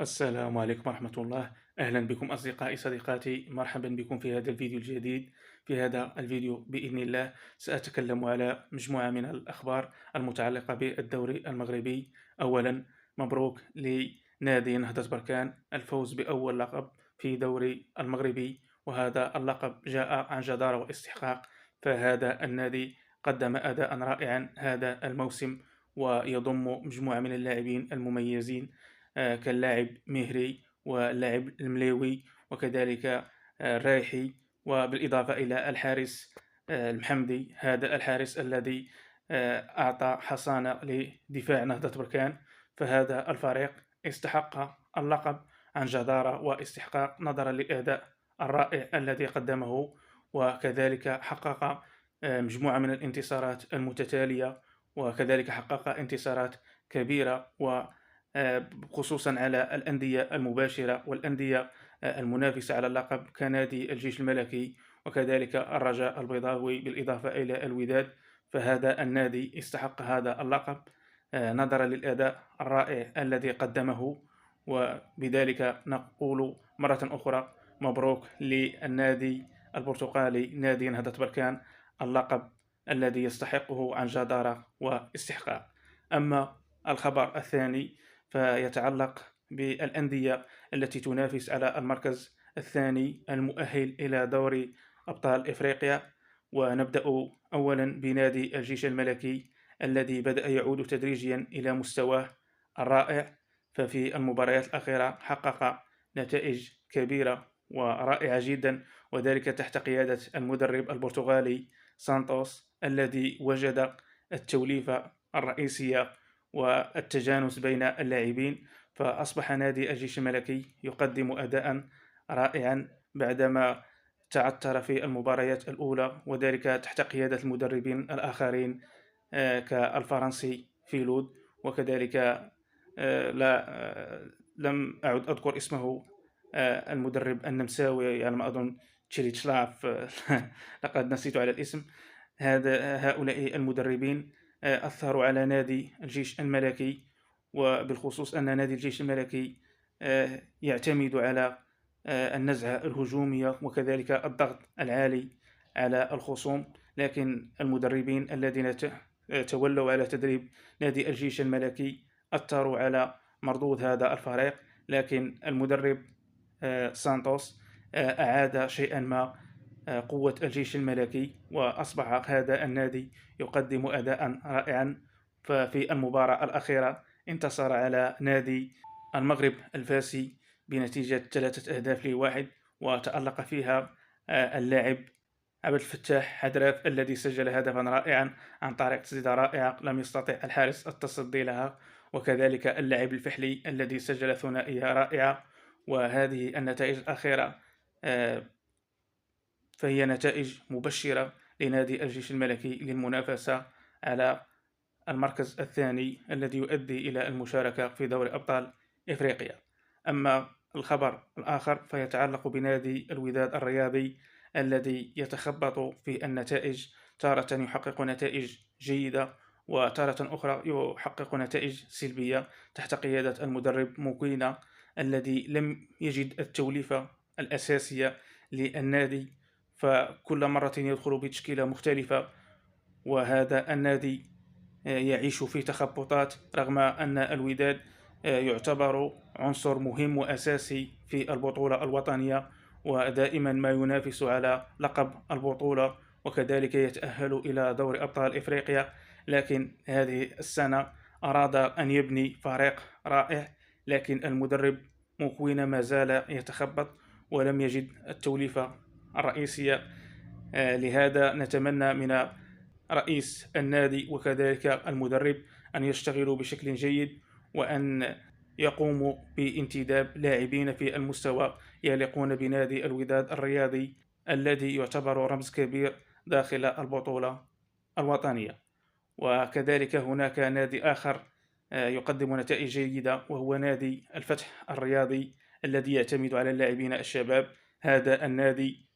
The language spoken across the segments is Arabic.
السلام عليكم ورحمة الله. أهلا بكم أصدقائي صديقاتي، مرحبا بكم في هذا الفيديو الجديد. في هذا الفيديو بإذن الله سأتكلم على مجموعة من الأخبار المتعلقة بالدوري المغربي. أولا، مبروك لنادي نهضة بركان الفوز بأول لقب في دوري المغربي، وهذا اللقب جاء عن جدارة واستحقاق. فهذا النادي قدم أداء رائعا هذا الموسم، ويضم مجموعة من اللاعبين المميزين، كاللاعب مهري واللاعب المليوي وكذلك الرايحي، وبالإضافة إلى الحارس المحمدي، هذا الحارس الذي أعطى حصانة لدفاع نهضة بركان. فهذا الفريق استحق اللقب عن جدارة واستحقاق نظرا للأداء الرائع الذي قدمه، وكذلك حقق مجموعة من الانتصارات المتتالية، وكذلك حقق انتصارات كبيرة، و خصوصا على الأندية المباشرة والأندية المنافسة على اللقب كنادي الجيش الملكي وكذلك الرجاء البيضاوي بالإضافة إلى الوداد. فهذا النادي استحق هذا اللقب نظرا للأداء الرائع الذي قدمه، وبذلك نقول مرة أخرى مبروك للنادي البرتقالي نادي نهضة بركان اللقب الذي يستحقه عن جدارة واستحقاق. أما الخبر الثاني فيتعلق بالأندية التي تنافس على المركز الثاني المؤهل إلى دوري أبطال إفريقيا. ونبدأ أولا بنادي الجيش الملكي الذي بدأ يعود تدريجيا إلى مستواه الرائع. ففي المباريات الأخيرة حقق نتائج كبيرة ورائعة جدا، وذلك تحت قيادة المدرب البرتغالي سانتوس الذي وجد التوليفة الرئيسية والتجانس بين اللاعبين. فأصبح نادي الجيش الملكي يقدم أداء رائعا بعدما تعثر في المباريات الأولى، وذلك تحت قيادة المدربين الآخرين كالفرنسي فيلود، وكذلك لا لم أعد أذكر اسمه، المدرب النمساوي على ما أظن تشيريتشلاف لقد نسيت على الاسم. هؤلاء المدربين أثروا على نادي الجيش الملكي، وبالخصوص أن نادي الجيش الملكي يعتمد على النزعة الهجومية وكذلك الضغط العالي على الخصوم. لكن المدربين الذين تولوا على تدريب نادي الجيش الملكي أثروا على مردود هذا الفريق. لكن المدرب سانتوس أعاد شيئا ما قوة الجيش الملكي، وأصبح هذا النادي يقدم أداء رائعا. ففي المباراة الأخيرة انتصر على نادي المغرب الفاسي بنتيجة 3 أهداف لواحد، وتألق فيها اللاعب عبد الفتاح حدراف الذي سجل هدفا رائعا عن طريق تسديدة رائعة لم يستطع الحارس التصدي لها، وكذلك اللاعب الفحلي الذي سجل ثنائية رائعة. وهذه النتائج الأخيرة فهي نتائج مبشرة لنادي الجيش الملكي للمنافسة على المركز الثاني الذي يؤدي إلى المشاركة في دوري أبطال إفريقيا. أما الخبر الآخر فيتعلق بنادي الوداد الرياضي الذي يتخبط في النتائج، تارة يحقق نتائج جيدة وتارة أخرى يحقق نتائج سلبية تحت قيادة المدرب موكوينا الذي لم يجد التوليفة الأساسية للنادي، فكل مرة يدخل بتشكيلة مختلفة، وهذا النادي يعيش في تخبطات رغم أن الوداد يعتبر عنصر مهم وأساسي في البطولة الوطنية، ودائما ما ينافس على لقب البطولة وكذلك يتأهل إلى دور أبطال إفريقيا. لكن هذه السنة أراد أن يبني فريق رائع، لكن المدرب موكوينا ما زال يتخبط ولم يجد التوليفة الرئيسية. لهذا نتمنى من رئيس النادي وكذلك المدرب أن يشتغلوا بشكل جيد، وأن يقوموا بانتداب لاعبين في المستوى يليقون بنادي الوداد الرياضي الذي يعتبر رمز كبير داخل البطولة الوطنية. وكذلك هناك نادي آخر يقدم نتائج جيدة، وهو نادي الفتح الرياضي الذي يعتمد على اللاعبين الشباب. هذا النادي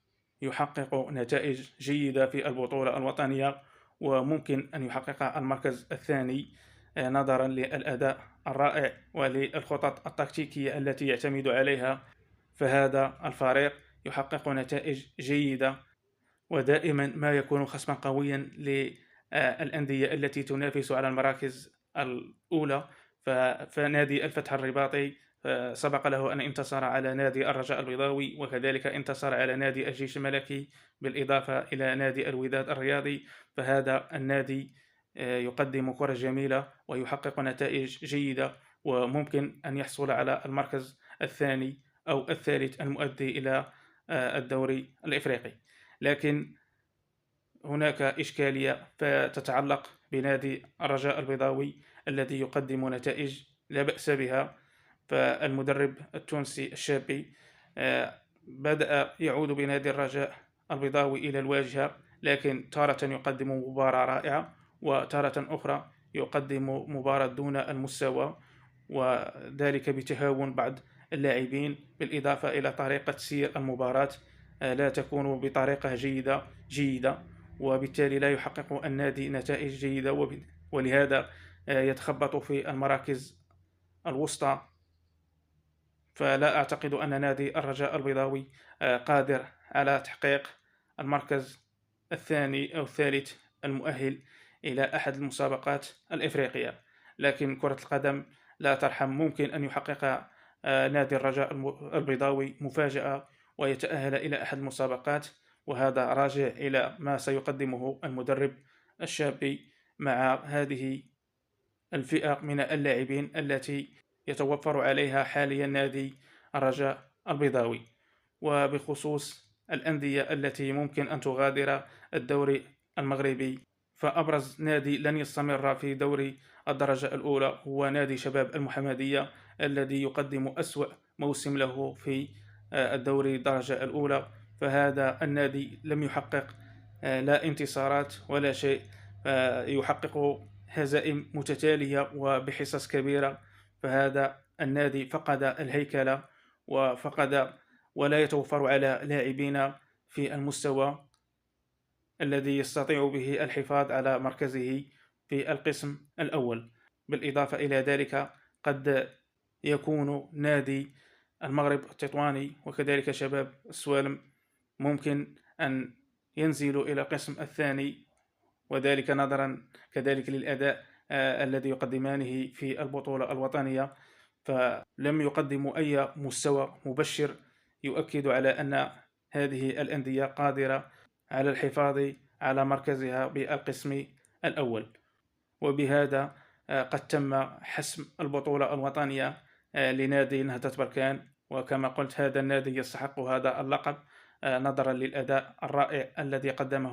يحقق نتائج جيدة في البطولة الوطنية، وممكن أن يحقق المركز الثاني نظرا للأداء الرائع وللخطط التكتيكية التي يعتمد عليها، فهذا الفريق يحقق نتائج جيدة، ودائما ما يكون خصما قويا للأندية التي تنافس على المراكز الأولى. فنادي الفتح الرباطي سبق له أن انتصر على نادي الرجاء البيضاوي، وكذلك انتصر على نادي الجيش الملكي، بالإضافة إلى نادي الوداد الرياضي. فهذا النادي يقدم كرة جميلة ويحقق نتائج جيدة، وممكن أن يحصل على المركز الثاني أو الثالث المؤدي إلى الدوري الإفريقي. لكن هناك إشكالية فتتعلق بنادي الرجاء البيضاوي الذي يقدم نتائج لا بأس بها. فالمدرب التونسي الشابي بدأ يعود بنادي الرجاء البيضاوي إلى الواجهة، لكن تارة يقدم مباراة رائعة، وتارة أخرى يقدم مباراة دون المستوى، وذلك بتهاون بعض اللاعبين، بالإضافة إلى طريقة سير المباراة لا تكون بطريقة جيدة، وبالتالي لا يحقق النادي نتائج جيدة، ولهذا يتخبط في المراكز الوسطى. فلا أعتقد أن نادي الرجاء البيضاوي قادر على تحقيق المركز الثاني أو الثالث المؤهل إلى أحد المسابقات الإفريقية. لكن كرة القدم لا ترحم، ممكن أن يحقق نادي الرجاء البيضاوي مفاجأة ويتأهل إلى أحد المسابقات، وهذا راجع إلى ما سيقدمه المدرب الشابي مع هذه الفئة من اللاعبين التي يتوفر عليها حاليا نادي الرجاء البيضاوي. وبخصوص الأندية التي ممكن أن تغادر الدوري المغربي، فأبرز نادي لن يستمر في دوري الدرجة الأولى هو نادي شباب المحمدية، الذي يقدم أسوأ موسم له في الدوري الدرجة الأولى. فهذا النادي لم يحقق لا انتصارات ولا شيء، يحقق هزائم متتالية وبحصص كبيرة. فهذا النادي فقد الهيكلة ولا يتوفر على لاعبين في المستوى الذي يستطيع به الحفاظ على مركزه في القسم الأول. بالإضافة إلى ذلك قد يكون نادي المغرب التطواني وكذلك شباب السوالم ممكن أن ينزلوا إلى القسم الثاني، وذلك نظرا كذلك للأداء الذي يقدمانه في البطولة الوطنية. فلم يقدموا أي مستوى مبشر يؤكد على أن هذه الأندية قادرة على الحفاظ على مركزها بالقسم الأول. وبهذا قد تم حسم البطولة الوطنية لنادي نهضة بركان، وكما قلت هذا النادي يستحق هذا اللقب نظرا للأداء الرائع الذي قدمه